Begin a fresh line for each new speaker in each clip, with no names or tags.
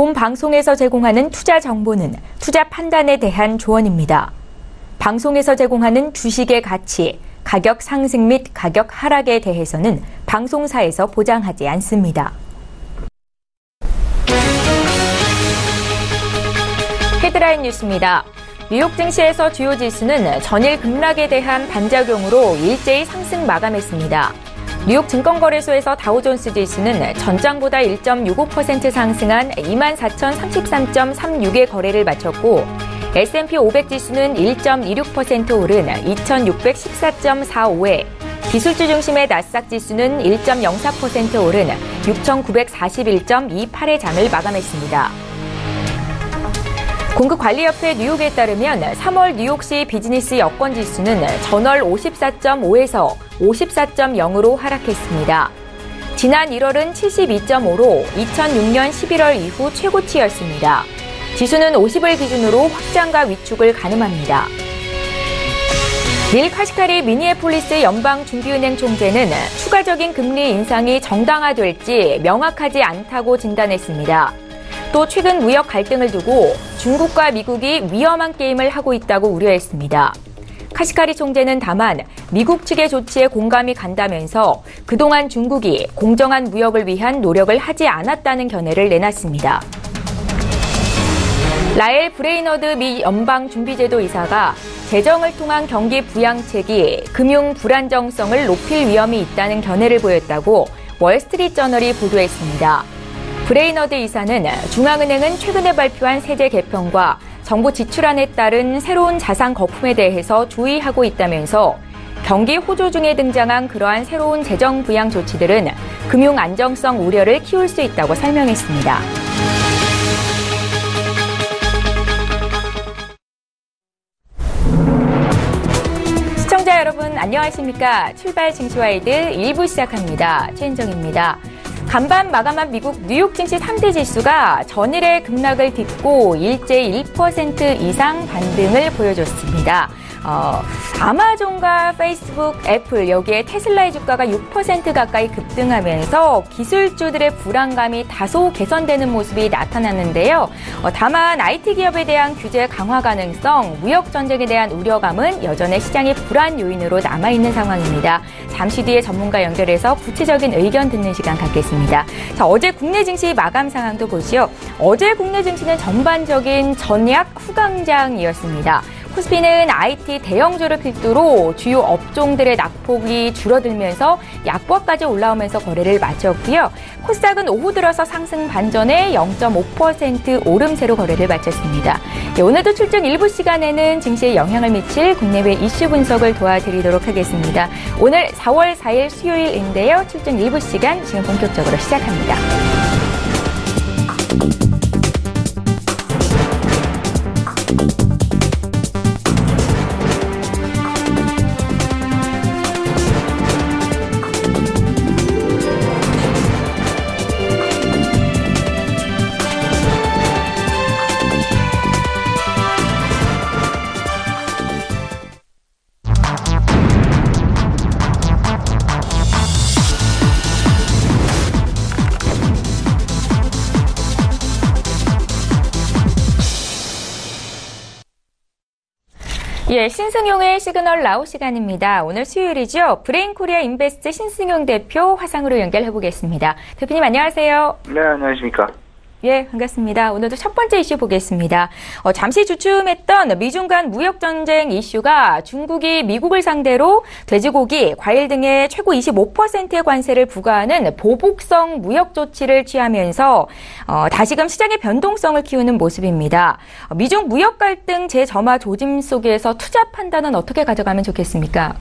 본 방송에서 제공하는 투자 정보는 투자 판단에 대한 조언입니다. 방송에서 제공하는 주식의 가치, 가격 상승 및 가격 하락에 대해서는 방송사에서 보장하지 않습니다. 헤드라인 뉴스입니다. 뉴욕 증시에서 주요 지수는 전일 급락에 대한 반작용으로 일제히 상승 마감했습니다. 뉴욕 증권거래소에서 다우존스 지수는 전장보다 1.65% 상승한 24,033.36의 거래를 마쳤고 S&P 500 지수는 1.26% 오른 2,614.45에 기술주 중심의 나스닥 지수는 1.04% 오른 6,941.28의 장을 마감했습니다. 공급관리협회 뉴욕에 따르면 3월 뉴욕시 비즈니스 여건 지수는 전월 54.5에서 54.0으로 하락했습니다. 지난 1월은 72.5로 2006년 11월 이후 최고치였습니다. 지수는 50을 기준으로 확장과 위축을 가늠합니다. 닐 카시카리 미니애폴리스 연방준비은행 총재는 추가적인 금리 인상이 정당화될지 명확하지 않다고 진단했습니다. 또 최근 무역 갈등을 두고 중국과 미국이 위험한 게임을 하고 있다고 우려했습니다. 카시카리 총재는 다만 미국 측의 조치에 공감이 간다면서 그동안 중국이 공정한 무역을 위한 노력을 하지 않았다는 견해를 내놨습니다. 라엘 브레이너드 미 연방준비제도 이사가 재정을 통한 경기 부양책이 금융 불안정성을 높일 위험이 있다는 견해를 보였다고 월스트리트저널이 보도했습니다. 브레이너드 이사는 중앙은행은 최근에 발표한 세제 개편과 정부 지출안에 따른 새로운 자산 거품에 대해서 주의하고 있다면서 경기 호조 중에 등장한 그러한 새로운 재정 부양 조치들은 금융 안정성 우려를 키울 수 있다고 설명했습니다. 시청자 여러분 안녕하십니까? 출발 증시와이드 1부 시작합니다. 최은정입니다. 간밤 마감한 미국 뉴욕 증시 3대 지수가 전일의 급락을 딛고 일제히 1% 이상 반등을 보여줬습니다. 아마존과 페이스북, 애플, 여기에 테슬라의 주가가 6% 가까이 급등하면서 기술주들의 불안감이 다소 개선되는 모습이 나타났는데요. 다만 IT 기업에 대한 규제 강화 가능성, 무역 전쟁에 대한 우려감은 여전히 시장의 불안 요인으로 남아있는 상황입니다. 잠시 뒤에 전문가 연결해서 구체적인 의견 듣는 시간 갖겠습니다. 자, 어제 국내 증시 마감 상황도 보시죠. 어제 국내 증시는 전반적인 전약 후강장이었습니다. 코스피는 IT 대형주를 필두로 주요 업종들의 낙폭이 줄어들면서 약보합까지 올라오면서 거래를 마쳤고요. 코스닥은 오후 들어서 상승 반전에 0.5% 오름세로 거래를 마쳤습니다. 오늘도 출정 일부 시간에는 증시에 영향을 미칠 국내외 이슈 분석을 도와드리도록 하겠습니다. 오늘 4월 4일 수요일인데요. 출정 일부 시간 지금 본격적으로 시작합니다. 예, 신승용의 시그널 나우 시간입니다. 오늘 수요일이죠. 브레인코리아 인베스트 신승용 대표 화상으로 연결해보겠습니다. 대표님 안녕하세요.
네, 안녕하십니까.
예, 반갑습니다. 오늘도 첫 번째 이슈 보겠습니다. 잠시 주춤했던 미중 간 무역 전쟁 이슈가 중국이 미국을 상대로 돼지고기, 과일 등의 최고 25%의 관세를 부과하는 보복성 무역 조치를 취하면서 다시금 시장의 변동성을 키우는 모습입니다. 미중 무역 갈등 재점화 조짐 속에서 투자 판단은 어떻게 가져가면 좋겠습니까?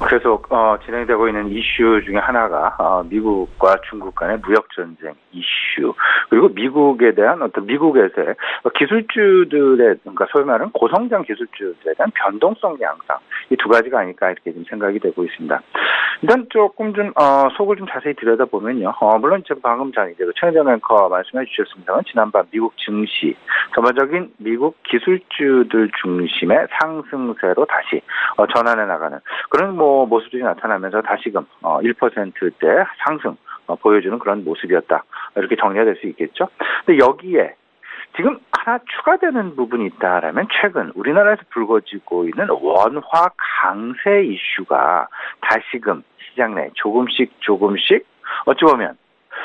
계속 진행되고 있는 이슈 중에 하나가 미국과 중국 간의 무역 전쟁 이슈, 그리고 미국에 대한 미국에서의 기술주들의, 그러니까 소위 말하는 고성장 기술주들에 대한 변동성 양상, 이 두 가지가 아닐까 이렇게 좀 생각이 되고 있습니다. 일단 조금 좀 속을 좀 자세히 들여다보면요. 물론 제가 방금 전에 이제 최은정 앵커 말씀해 주셨습니다만 지난밤 미국 증시 전반적인 미국 기술주들 중심의 상승세로 다시 전환해 나가는 그런 모습들이 나타나면서 다시금 1%대 상승 보여주는 그런 모습이었다. 이렇게 정리가 될 수 있겠죠. 근데 여기에 지금 하나 추가되는 부분이 있다라면 최근 우리나라에서 불거지고 있는 원화 강세 이슈가 다시금 시장 내 조금씩 어찌 보면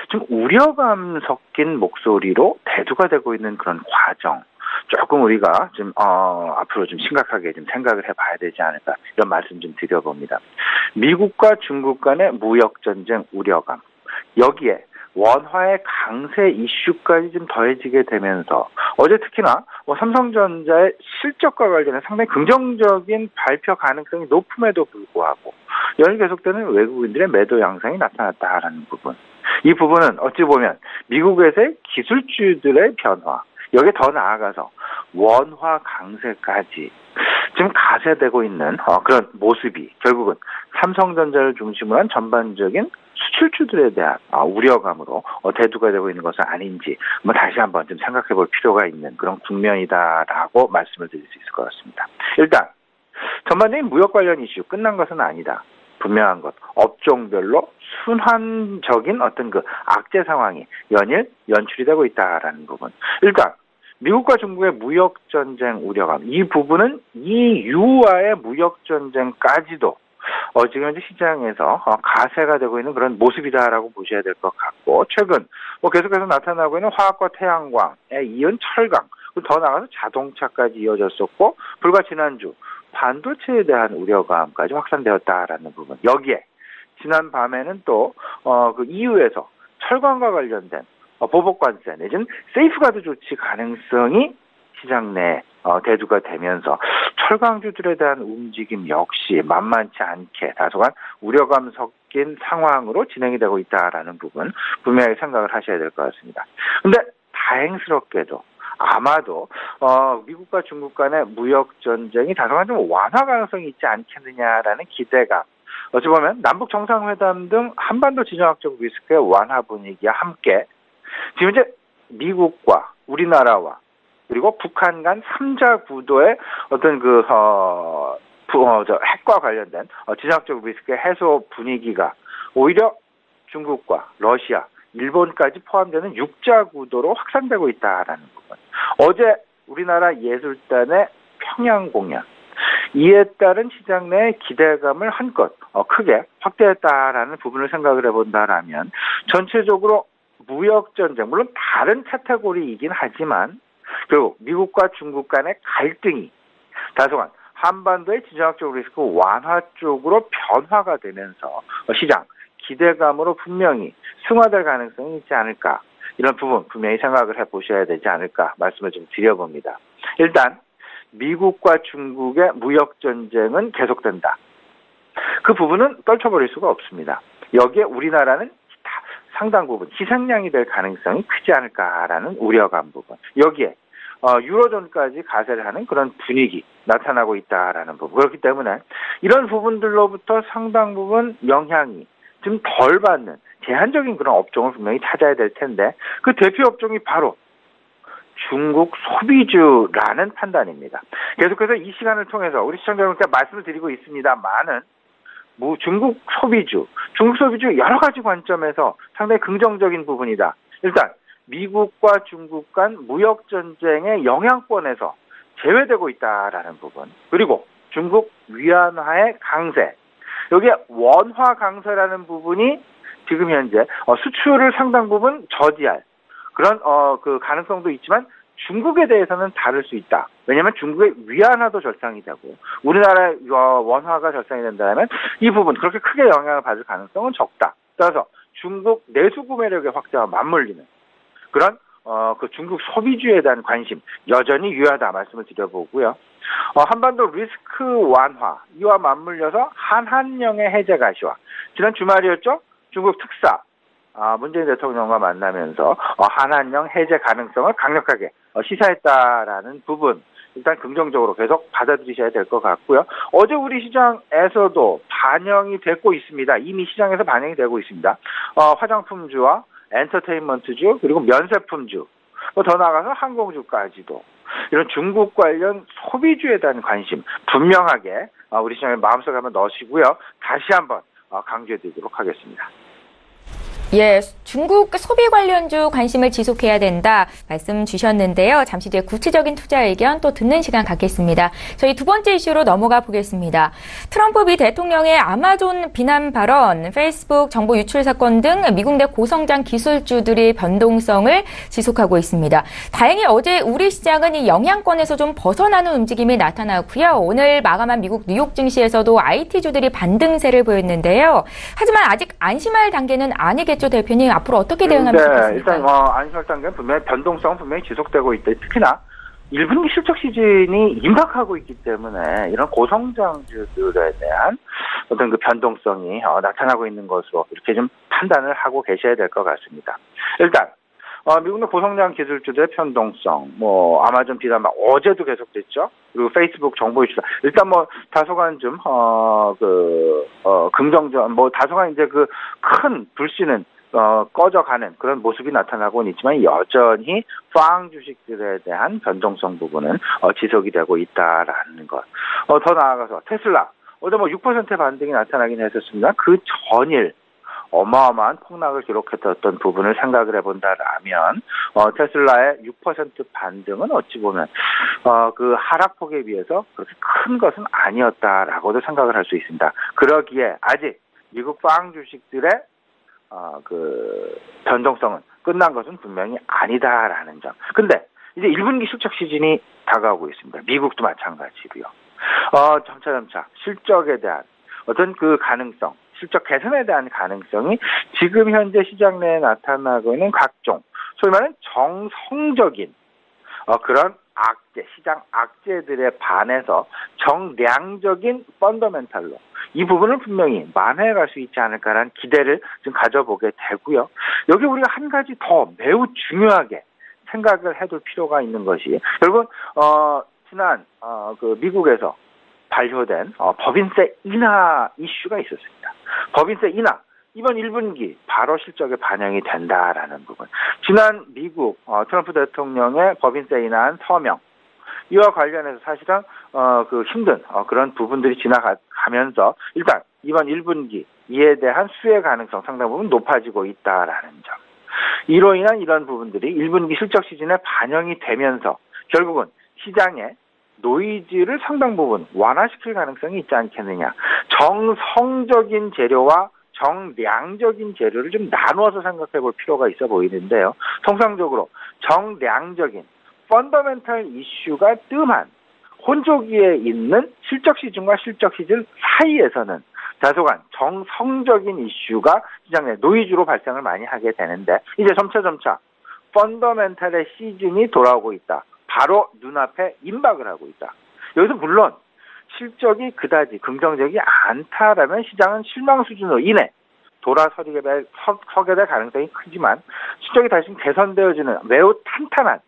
좀 우려감 섞인 목소리로 대두가 되고 있는 그런 과정. 조금 우리가 좀 앞으로 좀 심각하게 좀 생각을 해봐야 되지 않을까 이런 말씀 좀 드려봅니다. 미국과 중국 간의 무역 전쟁 우려감 여기에 원화의 강세 이슈까지 좀 더해지게 되면서 어제 특히나 삼성전자의 실적과 관련해 상당히 긍정적인 발표 가능성이 높음에도 불구하고 연일 계속되는 외국인들의 매도 양상이 나타났다라는 부분. 이 부분은 어찌 보면 미국에서의 기술주들의 변화 여기에 더 나아가서 원화 강세까지 지금 가세되고 있는 그런 모습이 결국은 삼성전자를 중심으로 한 전반적인 수출주들에 대한 우려감으로 대두가 되고 있는 것은 아닌지 다시 한번 좀 생각해 볼 필요가 있는 그런 국면이다라고 말씀을 드릴 수 있을 것 같습니다. 일단 전반적인 무역 관련 이슈 끝난 것은 아니다. 분명한 것, 업종별로 순환적인 어떤 그 악재 상황이 연일 연출이 되고 있다라는 부분. 일단 미국과 중국의 무역 전쟁 우려감 이 부분은 EU와의 무역 전쟁까지도 지금 현재 시장에서 가세가 되고 있는 그런 모습이다라고 보셔야 될 것 같고 최근 계속해서 나타나고 있는 화학과 태양광에 이은 철강 더 나아가서 자동차까지 이어졌었고 불과 지난주 반도체에 대한 우려감까지 확산되었다라는 부분. 여기에 지난 밤에는 또 그 EU에서 철강과 관련된 보복관세 내지는 세이프가드 조치 가능성이 시장 내 대두가 되면서 철강주들에 대한 움직임 역시 만만치 않게 다소간 우려감 섞인 상황으로 진행이 되고 있다라는 부분 분명히 생각을 하셔야 될 것 같습니다. 근데 다행스럽게도 아마도 미국과 중국 간의 무역 전쟁이 다소간 좀 완화 가능성이 있지 않겠느냐라는 기대감. 어찌 보면 남북 정상회담 등 한반도 진영학적 리스크의 완화 분위기와 함께 지금 이제 미국과 우리나라와 그리고 북한 간 3자 구도의 어떤 핵과 관련된 진영학적 리스크의 해소 분위기가 오히려 중국과 러시아, 일본까지 포함되는 6자 구도로 확산되고 있다라는 부분. 어제 우리나라 예술단의 평양 공연 이에 따른 시장 내 기대감을 한껏 크게 확대했다라는 부분을 생각을 해본다라면 전체적으로 무역 전쟁 물론 다른 카테고리이긴 하지만 결국 미국과 중국 간의 갈등이 다소간 한반도의 지정학적 리스크 완화 쪽으로 변화가 되면서 시장 기대감으로 분명히 승화될 가능성이 있지 않을까 이런 부분 분명히 생각을 해보셔야 되지 않을까 말씀을 좀 드려봅니다. 일단 미국과 중국의 무역 전쟁은 계속된다. 그 부분은 떨쳐버릴 수가 없습니다. 여기에 우리나라는 상당 부분 희생양이 될 가능성이 크지 않을까라는 우려감 부분. 여기에 유로존까지 가세를 하는 그런 분위기 나타나고 있다라는 부분. 그렇기 때문에 이런 부분들로부터 상당 부분 영향이 좀 덜 받는 제한적인 그런 업종을 분명히 찾아야 될 텐데 그 대표 업종이 바로 중국 소비주라는 판단입니다. 계속해서 이 시간을 통해서 우리 시청자 여러분께 말씀을 드리고 있습니다만은 중국 소비주 여러 가지 관점에서 상당히 긍정적인 부분이다. 일단 미국과 중국 간 무역 전쟁의 영향권에서 제외되고 있다라는 부분. 그리고 중국 위안화의 강세. 여기에 원화 강세라는 부분이 지금 현재 수출을 상당 부분 저지할 그런 그 가능성도 있지만 중국에 대해서는 다를 수 있다. 왜냐하면 중국의 위안화도 절상이 되고 우리나라의 원화가 절상이 된다면 이 부분 그렇게 크게 영향을 받을 가능성은 적다. 따라서 중국 내수 구매력의 확대와 맞물리는 그런 그 중국 소비주에 대한 관심 여전히 유효하다 말씀을 드려보고요. 한반도 리스크 완화 이와 맞물려서 한한령의 해제 가시화 지난 주말이었죠. 중국 특사 문재인 대통령과 만나면서 한한령 해제 가능성을 강력하게 시사했다라는 부분 일단 긍정적으로 계속 받아들이셔야 될 것 같고요. 어제 우리 시장에서도 반영이 되고 있습니다. 이미 시장에서 반영이 되고 있습니다. 화장품주와 엔터테인먼트주 그리고 면세품주 더 나아가서 항공주까지도 이런 중국 관련 소비주에 대한 관심 분명하게 우리 시장에 마음속에 한번 넣으시고요. 다시 한번 강조해 드리도록 하겠습니다.
예, 중국 소비 관련주 관심을 지속해야 된다 말씀 주셨는데요. 잠시 뒤에 구체적인 투자 의견 또 듣는 시간 갖겠습니다. 저희 두 번째 이슈로 넘어가 보겠습니다. 트럼프 미 대통령의 아마존 비난 발언, 페이스북 정보 유출 사건 등 미국 내 고성장 기술주들이 변동성을 지속하고 있습니다. 다행히 어제 우리 시장은 이 영향권에서 좀 벗어나는 움직임이 나타났고요. 오늘 마감한 미국 뉴욕 증시에서도 IT주들이 반등세를 보였는데요. 하지만 아직 안심할 단계는 아니겠죠. 대표님, 앞으로 어떻게 대응하면 좋겠습니까?
일단 안심할 단계는 분명히 변동성은 분명히 지속되고 있다. 특히나 1분기 실적 시즌이 임박하고 있기 때문에 이런 고성장주들에 대한 어떤 그 변동성이 나타나고 있는 것으로 이렇게 좀 판단을 하고 계셔야 될 것 같습니다. 일단 미국 내 고성장 기술주들의 변동성, 아마존 비단 어제도 계속됐죠. 그리고 페이스북 정보 유출. 일단 다소간 좀 긍정적, 다소간 이제 그 큰 불씨는 꺼져가는 그런 모습이 나타나고는 있지만 여전히 팡 주식들에 대한 변동성 부분은 지속이 되고 있다라는 것. 더 나아가서 테슬라 어제 6%의 반등이 나타나긴 했었습니다. 그 전일 어마어마한 폭락을 기록했던 부분을 생각을 해본다라면 테슬라의 6% 반등은 어찌 보면 그 하락폭에 비해서 그렇게 큰 것은 아니었다라고도 생각을 할 수 있습니다. 그러기에 아직 미국 팡 주식들의 그 변동성은 끝난 것은 분명히 아니다라는 점. 근데 이제 1분기 실적 시즌이 다가오고 있습니다. 미국도 마찬가지고요. 점차 실적에 대한 어떤 그 가능성, 실적 개선에 대한 가능성이 지금 현재 시장 내에 나타나고 있는 각종 소위 말하는 정성적인 그런 악재, 시장 악재들에 반해서 정량적인 펀더멘탈로 이 부분을 분명히 만회해 갈 수 있지 않을까라는 기대를 좀 가져보게 되고요. 여기 우리가 한 가지 더 매우 중요하게 생각을 해둘 필요가 있는 것이 결국은 지난 그 미국에서 발효된 법인세 인하 이슈가 있었습니다. 법인세 인하 이번 1분기 바로 실적에 반영이 된다라는 부분. 지난 미국 트럼프 대통령의 법인세 인하한 서명 이와 관련해서 사실은 그 힘든 그런 부분들이 지나가면서 일단 이번 1분기 이에 대한 수혜 가능성 상당 부분 높아지고 있다라는 점. 이로 인한 이런 부분들이 1분기 실적 시즌에 반영이 되면서 결국은 시장에 노이즈를 상당 부분 완화시킬 가능성이 있지 않겠느냐. 정성적인 재료와 정량적인 재료를 좀 나누어서 생각해 볼 필요가 있어 보이는데요. 통상적으로 정량적인 펀더멘탈 이슈가 뜸한 혼조기에 있는 실적 시즌과 실적 시즌 사이에서는 다소간 정성적인 이슈가 시장 내 노이즈로 발생을 많이 하게 되는데 이제 점차 펀더멘탈의 시즌이 돌아오고 있다. 바로 눈앞에 임박을 하고 있다. 여기서 물론 실적이 그다지 긍정적이 않다라면 시장은 실망 수준으로 인해 돌아서게 될 가능성이 크지만 실적이 다시 개선되어지는 매우 탄탄한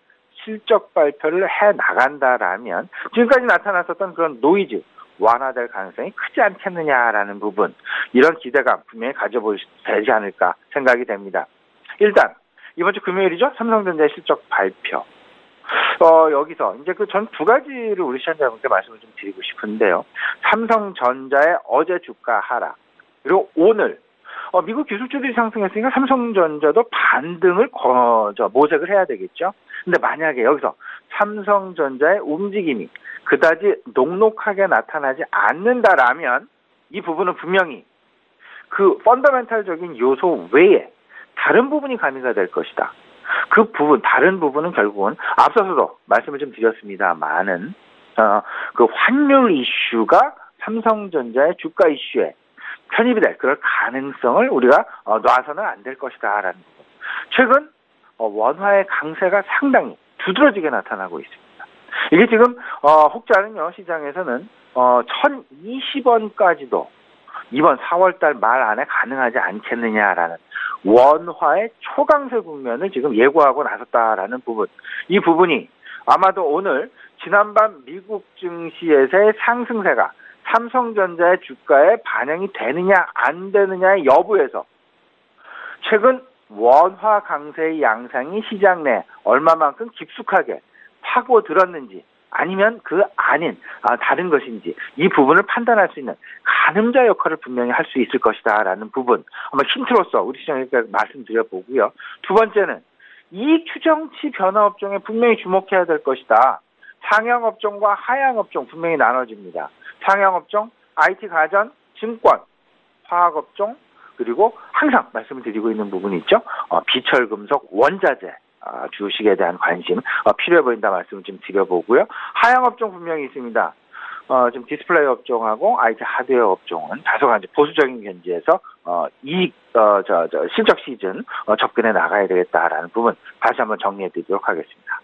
실적 발표를 해 나간다라면 지금까지 나타났었던 그런 노이즈 완화될 가능성이 크지 않겠느냐라는 부분 이런 기대감 분명히 가져볼 되지 않을까 생각이 됩니다. 일단 이번 주 금요일이죠. 삼성전자의 실적 발표. 여기서 이제 그 전 두 가지를 우리 시청자분께 말씀을 좀 드리고 싶은데요. 삼성전자의 어제 주가 하락 그리고 오늘 미국 기술주들이 상승했으니까 삼성전자도 반등을 모색을 해야 되겠죠. 근데 만약에 여기서 삼성전자의 움직임이 그다지 녹록하게 나타나지 않는다라면 이 부분은 분명히 그 펀더멘탈적인 요소 외에 다른 부분이 가미가 될 것이다. 그 부분, 다른 부분은 결국은 앞서서도 말씀을 좀 드렸습니다만은 그 환율 이슈가 삼성전자의 주가 이슈에 편입이 될 그럴 가능성을 우리가 놔서는 안 될 것이다라는 부분. 최근 원화의 강세가 상당히 두드러지게 나타나고 있습니다. 이게 지금 혹자는요 시장에서는 1,020원까지도 이번 4월달 말 안에 가능하지 않겠느냐라는 원화의 초강세 국면을 지금 예고하고 나섰다라는 부분. 이 부분이 아마도 오늘 지난밤 미국 증시에서의 상승세가 삼성전자의 주가에 반영이 되느냐 안 되느냐의 여부에서 최근 원화 강세의 양상이 시장 내 얼마만큼 깊숙하게 파고들었는지 아니면 그 아닌 다른 것인지 이 부분을 판단할 수 있는 가늠자 역할을 분명히 할 수 있을 것이다라는 부분 한번 힌트로서 우리 시장님께 말씀드려보고요. 두 번째는 이 추정치 변화 업종에 분명히 주목해야 될 것이다. 상향 업종과 하향 업종 분명히 나눠집니다. 상향 업종, IT 가전, 증권, 화학 업종, 그리고 항상 말씀을 드리고 있는 부분이 있죠. 비철금속, 원자재 주식에 대한 관심 필요해 보인다 말씀을 좀 드려보고요. 하향 업종 분명히 있습니다. 지금 디스플레이 업종하고 IT 하드웨어 업종은 다소간 이제 보수적인 견지에서 실적 시즌 접근해 나가야 되겠다라는 부분 다시 한번 정리해 드리도록 하겠습니다.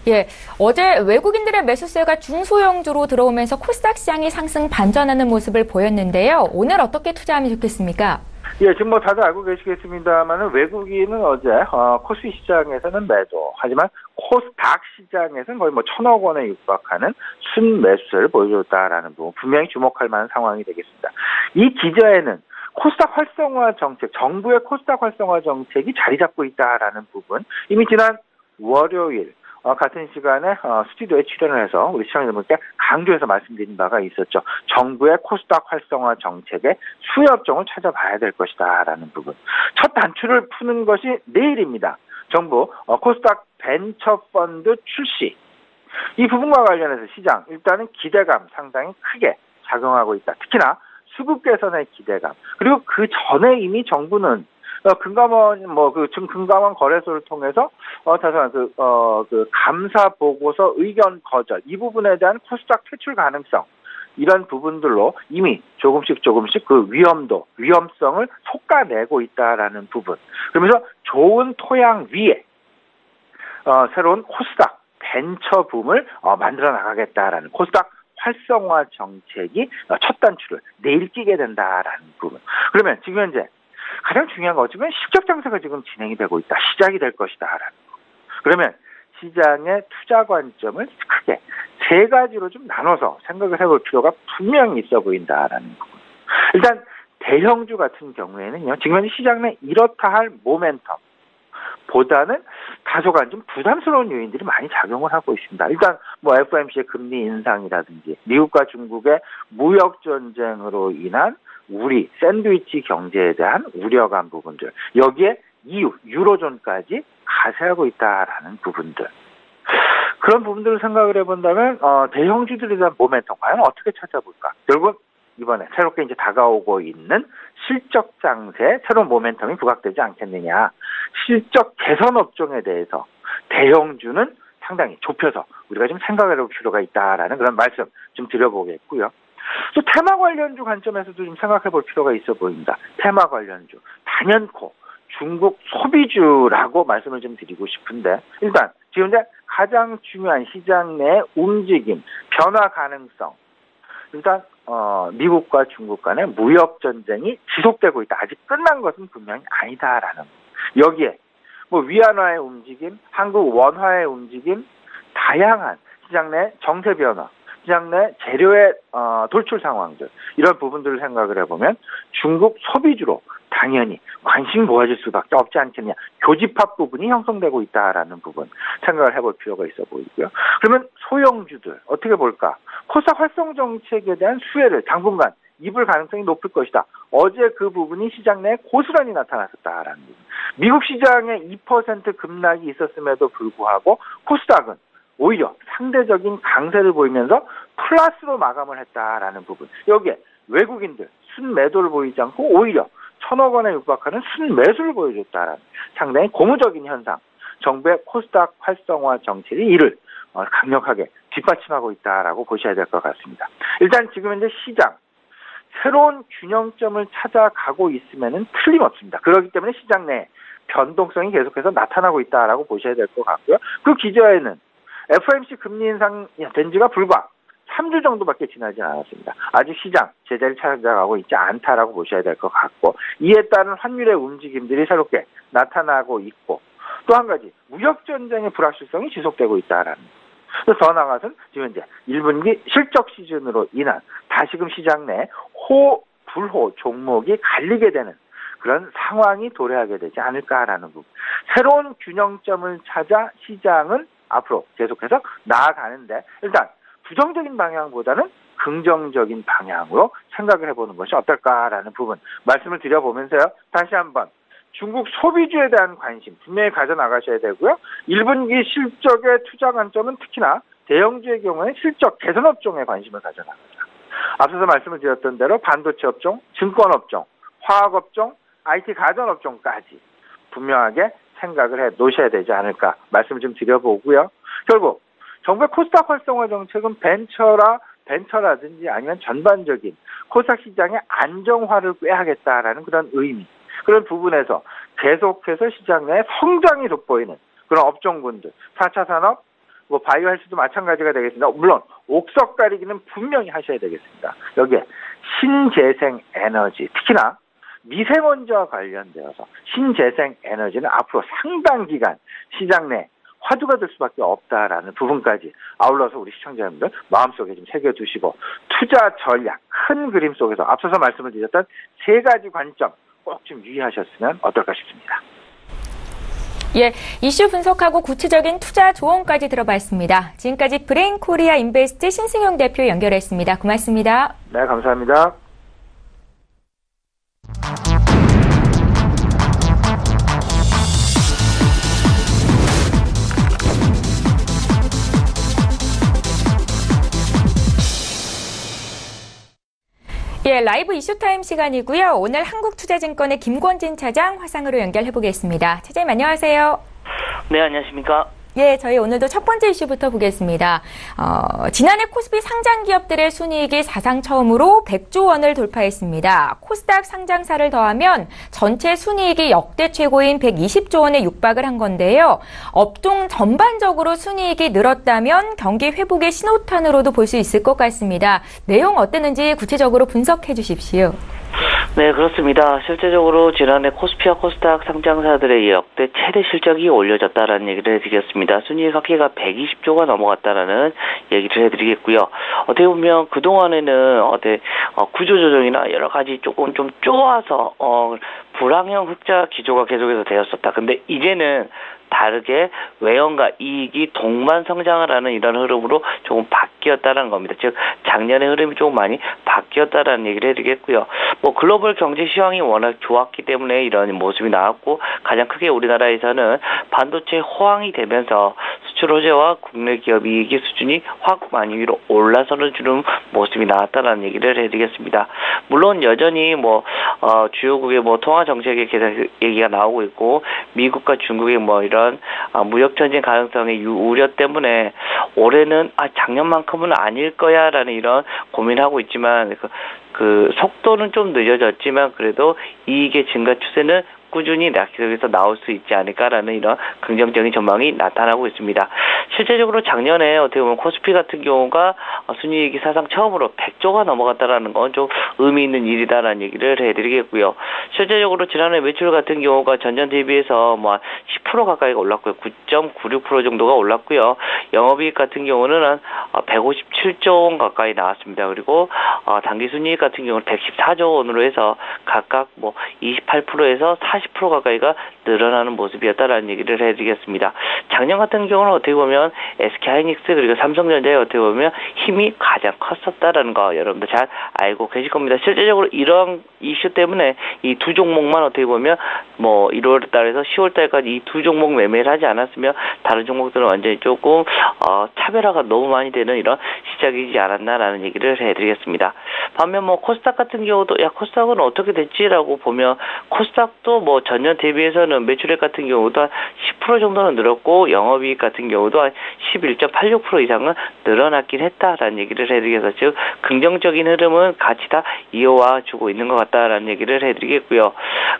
예, 어제 외국인들의 매수세가 중소형주로 들어오면서 코스닥 시장이 상승 반전하는 모습을 보였는데요. 오늘 어떻게 투자하면 좋겠습니까?
예, 지금 뭐 다들 알고 계시겠습니다만은 외국인은 어제 코스피 시장에서는 매도, 하지만 코스닥 시장에서는 거의 뭐 1,000억 원에 육박하는 순매수세를 보여줬다라는 부분 분명히 주목할 만한 상황이 되겠습니다. 이 기저에는 코스닥 활성화 정책, 정부의 코스닥 활성화 정책이 자리 잡고 있다라는 부분 이미 지난 월요일 같은 시간에 스튜디오에 출연을 해서 우리 시청자분께 강조해서 말씀드린 바가 있었죠. 정부의 코스닥 활성화 정책의 수혜업종을 찾아봐야 될 것이다라는 부분. 첫 단추를 푸는 것이 내일입니다. 정부 코스닥 벤처펀드 출시. 이 부분과 관련해서 시장 일단은 기대감 상당히 크게 작용하고 있다. 특히나 수급 개선의 기대감. 그리고 그 전에 이미 정부는 금감원 금감원 거래소를 통해서 다소한 감사 보고서 의견 거절 이 부분에 대한 코스닥 퇴출 가능성 이런 부분들로 이미 조금씩 그 위험성을 솎아내고 있다라는 부분. 그러면서 좋은 토양 위에 새로운 코스닥 벤처 붐을 만들어 나가겠다라는 코스닥 활성화 정책이 첫 단추를 내일 끼게 된다라는 부분. 그러면 지금 현재 가장 중요한 건 어쩌면 실적 장세가 지금 진행이 되고 있다. 시작이 될 것이다라는 거. 그러면 시장의 투자 관점을 크게 세 가지로 좀 나눠서 생각을 해볼 필요가 분명히 있어 보인다라는 거. 일단 대형주 같은 경우에는요. 지금 현재 시장 내 이렇다 할 모멘텀 보다는 다소간 좀 부담스러운 요인들이 많이 작용을 하고 있습니다. 일단 뭐 FOMC의 금리 인상이라든지 미국과 중국의 무역 전쟁으로 인한 우리 샌드위치 경제에 대한 우려감 부분들 여기에 EU, 유로존까지 가세하고 있다라는 부분들 그런 부분들을 생각을 해본다면 대형주들에 대한 모멘텀 과연 어떻게 찾아볼까? 결국 이번에 새롭게 이제 다가오고 있는 실적 장세에 새로운 모멘텀이 부각되지 않겠느냐. 실적 개선 업종에 대해서 대형주는 상당히 좁혀서 우리가 좀 생각을 해볼 필요가 있다라는 그런 말씀 좀 드려보겠고요. 또 테마 관련주 관점에서도 좀 생각해 볼 필요가 있어 보입니다. 테마 관련주, 단연코 중국 소비주라고 말씀을 좀 드리고 싶은데 일단 지금 이제 가장 중요한 시장 내 움직임, 변화 가능성 일단 미국과 중국 간의 무역 전쟁이 지속되고 있다. 아직 끝난 것은 분명히 아니다라는 여기에 뭐 위안화의 움직임, 한국 원화의 움직임, 다양한 시장 내 정세 변화 시장 내 재료의 돌출 상황들 이런 부분들을 생각을 해보면 중국 소비주로 당연히 관심이 모아질 수밖에 없지 않겠냐. 교집합 부분이 형성되고 있다라는 부분 생각을 해볼 필요가 있어 보이고요. 그러면 소형주들 어떻게 볼까? 코스닥 활성 정책에 대한 수혜를 당분간 입을 가능성이 높을 것이다. 어제 그 부분이 시장 내에 고스란히 나타났었다라는 부분. 미국 시장에 2% 급락이 있었음에도 불구하고 코스닥은 오히려 상대적인 강세를 보이면서 플러스로 마감을 했다라는 부분. 여기에 외국인들 순매도를 보이지 않고 오히려 1,000억 원에 육박하는 순매수를 보여줬다라는 상당히 고무적인 현상. 정부의 코스닥 활성화 정책이 이를 강력하게 뒷받침하고 있다라고 보셔야 될 것 같습니다. 일단 지금 현재 시장 새로운 균형점을 찾아가고 있으면은 틀림없습니다. 그렇기 때문에 시장 내 변동성이 계속해서 나타나고 있다라고 보셔야 될 것 같고요. 그 기저에는 FOMC 금리 인상 된 지가 불과 3주 정도밖에 지나지 않았습니다. 아직 시장 제자리를 찾아가고 있지 않다라고 보셔야 될 것 같고 이에 따른 환율의 움직임들이 새롭게 나타나고 있고 또 한 가지 무역 전쟁의 불확실성이 지속되고 있다라는 더 나아가서는 지금 이제 1분기 실적 시즌으로 인한 다시금 시장 내 불호 종목이 갈리게 되는 그런 상황이 도래하게 되지 않을까라는 부분. 새로운 균형점을 찾아 시장은 앞으로 계속해서 나아가는데 일단 부정적인 방향보다는 긍정적인 방향으로 생각을 해보는 것이 어떨까라는 부분 말씀을 드려보면서요. 다시 한번 중국 소비주에 대한 관심 분명히 가져나가셔야 되고요. 1분기 실적의 투자 관점은 특히나 대형주의 경우에 실적 개선 업종에 관심을 가져나가자. 앞서서 말씀을 드렸던 대로 반도체 업종, 증권 업종, 화학 업종, IT 가전 업종까지 분명하게 생각을 해 놓으셔야 되지 않을까 말씀을 좀 드려보고요. 결국 정부의 코스닥 활성화 정책은 벤처라든지 아니면 전반적인 코스닥 시장의 안정화를 꾀하겠다라는 그런 의미, 그런 부분에서 계속해서 시장 내에 성장이 돋보이는 그런 업종군들, 4차 산업, 바이오 헬스도 마찬가지가 되겠습니다. 물론 옥석 가리기는 분명히 하셔야 되겠습니다. 여기에 신재생 에너지, 특히나 미세먼지와 관련되어서 신재생 에너지는 앞으로 상당 기간 시장 내 화두가 될 수밖에 없다라는 부분까지 아울러서 우리 시청자 여러분들 마음속에 좀 새겨두시고 투자 전략 큰 그림 속에서 앞서서 말씀을 드렸던 세 가지 관점 꼭 좀 유의하셨으면 어떨까 싶습니다.
예, 이슈 분석하고 구체적인 투자 조언까지 들어봤습니다. 지금까지 브레인 코리아 인베스트 신승용 대표 연결했습니다. 고맙습니다.
네, 감사합니다.
예, 라이브 이슈타임 시간이고요. 오늘 한국투자증권의 김권진 차장 화상으로 연결해보겠습니다. 차장님 안녕하세요.
네, 안녕하십니까.
예, 저희 오늘도 첫 번째 이슈부터 보겠습니다. 지난해 코스피 상장 기업들의 순이익이 사상 처음으로 100조 원을 돌파했습니다. 코스닥 상장사를 더하면 전체 순이익이 역대 최고인 120조 원에 육박을 한 건데요. 업종 전반적으로 순이익이 늘었다면 경기 회복의 신호탄으로도 볼 수 있을 것 같습니다. 내용 어땠는지 구체적으로 분석해 주십시오.
네, 그렇습니다. 실제적으로 지난해 코스피와 코스닥 상장사들의 역대 최대 실적이 올려졌다라는 얘기를 해드리겠습니다. 순이익 합계가 120조가 넘어갔다라는 얘기를 해드리겠고요. 어떻게 보면 그동안에는 구조조정이나 여러 가지 조금 좀 쪼아서 불황형 흑자 기조가 계속해서 되었었다. 근데 이제는 다르게 외형과 이익이 동반 성장을 하는 이런 흐름으로 조금 바뀌었다는 겁니다. 즉 작년의 흐름이 조금 많이 바뀌었다라는 얘기를 해드리겠고요. 글로벌 경제 시황이 워낙 좋았기 때문에 이런 모습이 나왔고 가장 크게 우리나라에서는 반도체 호황이 되면서 수출 호재와 국내 기업 이익의 수준이 확 많이 위로 올라서는 주는 모습이 나왔다라는 얘기를 해드리겠습니다. 물론 여전히 주요국의 통화 정책의 얘기가 나오고 있고 미국과 중국의 이런 무역 전쟁 가능성의 우려 때문에 올해는 작년만큼은 아닐 거야라는 이런 고민하고 있지만 그 속도는 좀 늦어졌지만 그래도 이익의 증가 추세는 꾸준히 계속해서 나올 수 있지 않을까라는 이런 긍정적인 전망이 나타나고 있습니다. 실제적으로 작년에 어떻게 보면 코스피 같은 경우가 순이익이 사상 처음으로 100조가 넘어갔다라는 건 좀 의미 있는 일이다라는 얘기를 해드리겠고요. 실제적으로 지난해 매출 같은 경우가 전년 대비해서 10% 가까이가 올랐고요. 9.96% 정도가 올랐고요. 영업이익 같은 경우는 한 157조 원 가까이 나왔습니다. 그리고 당기 순이익 같은 경우는 114조 원으로 해서 각각 28%에서 40% 가까이가 늘어나는 모습이었다라는 얘기를 해드리겠습니다. 작년 같은 경우는 어떻게 보면 SK하이닉스 그리고 삼성전자에 어떻게 보면 힘이 가장 컸었다라는 거 여러분들 잘 알고 계실 겁니다. 실제적으로 이런 이슈 때문에 이 두 종목만 어떻게 보면 1월 달에서 10월 달까지 이 두 종목 매매를 하지 않았으면 다른 종목들은 완전히 조금 차별화가 너무 많이 되는 이런 시작이지 않았나라는 얘기를 해드리겠습니다. 반면 코스닥 같은 경우도 코스닥은 어떻게 됐지라고 보면 코스닥도 전년 대비해서는 매출액 같은 경우도 한 10% 정도는 늘었고 영업이익 같은 경우도 한 11.86% 이상은 늘어났긴 했다라는 얘기를 해드리겠습니다. 즉 긍정적인 흐름은 같이 다 이어와 주고 있는 것 같다라는 얘기를 해드리겠고요.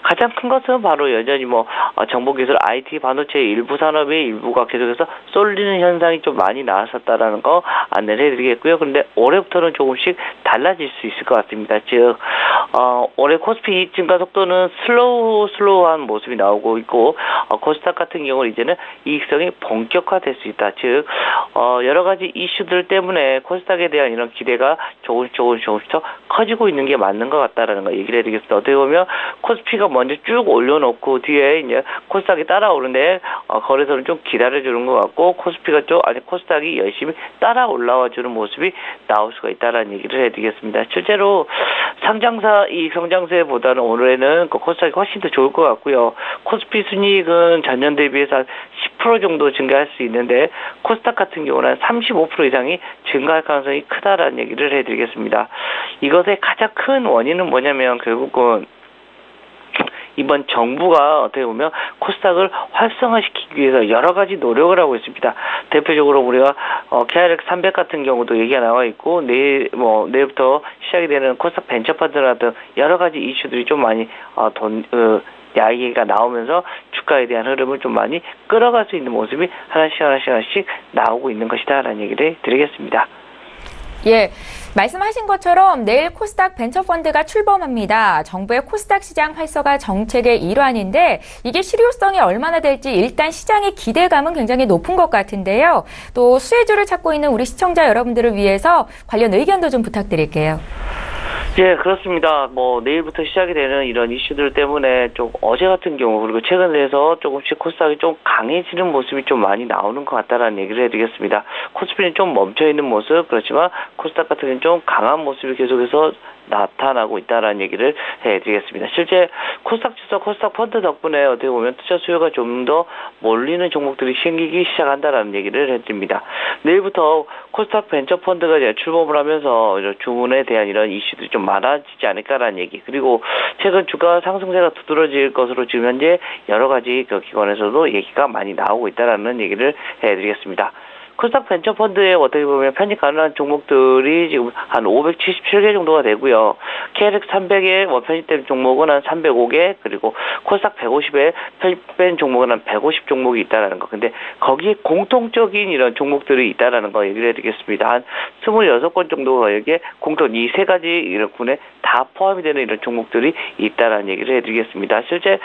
가장 큰 것은 바로 여전히 정보기술 IT 반도체 일부 산업의 일부가 계속해서 쏠리는 현상이 좀 많이 나왔었다라는 거 안내를 해드리겠고요. 그런데 올해부터는 조금씩 달라질 수 있을 것 같습니다. 즉 올해 코스피 이익 증가 속도는 슬로우한 모습이 나오고 있고 코스닥 같은 경우는 이제는 이익성이 본격화될 수 있다. 즉 여러 가지 이슈들 때문에 코스닥에 대한 이런 기대가 조금씩 더 커지고 있는 게 맞는 것 같다라는 거 얘기를 해드리겠습니다. 어떻게 보면 코스피가 먼저 쭉 올려놓고 뒤에 이제 코스닥이 따라오는데 거래소는 좀 기다려주는 것 같고 코스닥이 열심히 따라 올라와주는 모습이 나올 수가 있다라는 얘기를 해드리겠습니다. 실제로 이익 성장세보다는 올해는 코스닥이 훨씬 더 좋을 것 같고요. 코스피 순이익은 전년 대비해서 한 10% 정도 증가할 수 있는데 코스닥 같은 경우는 35% 이상이 증가할 가능성이 크다라는 얘기를 해드리겠습니다. 이것의 가장 큰 원인은 뭐냐면 결국은 이번 정부가 어떻게 보면 코스닥을 활성화시키기 위해서 여러 가지 노력을 하고 있습니다. 대표적으로 우리가 KRX 300 같은 경우도 얘기가 나와 있고 내일부터 시작이 되는 코스닥 벤처펀드 등 여러 가지 이슈들이 좀 많이 이야기가 나오면서 주가에 대한 흐름을 좀 많이 끌어갈 수 있는 모습이 하나씩 나오고 있는 것이다라는 얘기를 드리겠습니다.
예, 말씀하신 것처럼 내일 코스닥 벤처펀드가 출범합니다. 정부의 코스닥 시장 활성화 정책의 일환인데 이게 실효성이 얼마나 될지 일단 시장의 기대감은 굉장히 높은 것 같은데요. 또 수혜주를 찾고 있는 우리 시청자 여러분들을 위해서 관련 의견도 좀 부탁드릴게요.
예, 그렇습니다. 내일부터 시작이 되는 이런 이슈들 때문에 좀 어제 같은 경우 그리고 최근 들어서 조금씩 코스닥이 좀 강해지는 모습이 좀 많이 나오는 것 같다라는 얘기를 해드리겠습니다. 코스피는 좀 멈춰있는 모습, 그렇지만 코스닥 같은 경우는 좀 강한 모습이 계속해서 나타나고 있다라는 얘기를 해드리겠습니다. 실제 코스닥 지수, 코스닥 펀드 덕분에 어떻게 보면 투자 수요가 좀 더 몰리는 종목들이 생기기 시작한다라는 얘기를 해드립니다. 내일부터 코스닥 벤처 펀드가 이제 출범을 하면서 주문에 대한 이런 이슈들이 좀 많아지지 않을까라는 얘기. 그리고 최근 주가 상승세가 두드러질 것으로 지금 현재 여러 가지 기관에서도 얘기가 많이 나오고 있다라는 얘기를 해드리겠습니다. 코스닥 벤처펀드에 어떻게 보면 편입 가능한 종목들이 지금 한 577개 정도가 되고요. KRX 300에 편입된 종목은 한 305개, 그리고 코스닥 150에 편입된 종목은 한 150 종목이 있다라는 거. 근데 거기에 공통적인 이런 종목들이 있다라는 거 얘기를 해드리겠습니다. 한 26건 정도가 여기에 이 세 가지 이런 군에 다 포함이 되는 이런 종목들이 있다라는 얘기를 해드리겠습니다. 실제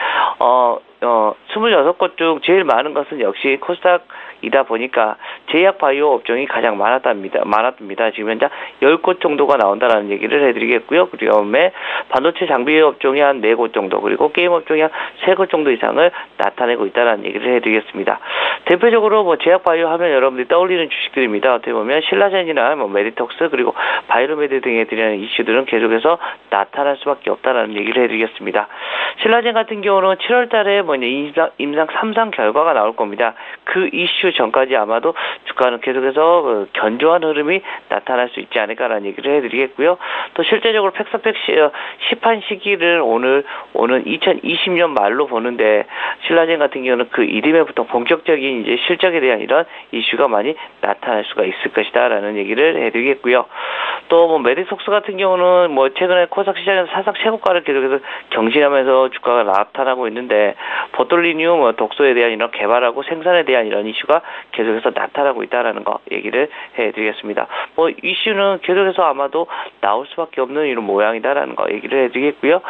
26건 중 제일 많은 것은 역시 코스닥이다 보니까 제약 바이오 업종이 가장 많았답니다. 지금 현재 10곳 정도가 나온다라는 얘기를 해드리겠고요. 그 다음에 반도체 장비 업종이 한 4곳 정도, 그리고 게임 업종이 한 3곳 정도 이상을 나타내고 있다는 얘기를 해드리겠습니다. 대표적으로 제약 바이오 하면 여러분들이 떠올리는 주식들입니다. 어떻게 보면 신라젠이나 메디톡스, 그리고 바이로메드 등에 대한 이슈들은 계속해서 나타날 수밖에 없다라는 얘기를 해드리겠습니다. 신라젠 같은 경우는 7월 달에 임상 3상 결과가 나올 겁니다. 그 이슈 전까지 아마도 주가는 계속해서 견조한 흐름이 나타날 수 있지 않을까라는 얘기를 해드리겠고요. 또 실제적으로 팩스팩 시판 시기를 오는 2020년 말로 보는데 신라젠 같은 경우는 그 이듬해부터 본격적인 이제 실적에 대한 이런 이슈가 많이 나타날 수가 있을 것이다라는 얘기를 해드리겠고요. 또 메디톡스 같은 경우는 최근에 코스닥 시장에서 사상 최고가를 계속해서 경신하면서 주가가 나타나고 있는데 보톨리늄 독소에 대한 이런 개발하고 생산에 대한 이런 이슈가 계속해서 나타나고 있다라는 거 얘기를 해드리겠습니다. 이슈는 계속해서 아마도 나올 수밖에 없는 이런 모양이다라는 거 얘기를 해드리겠고요.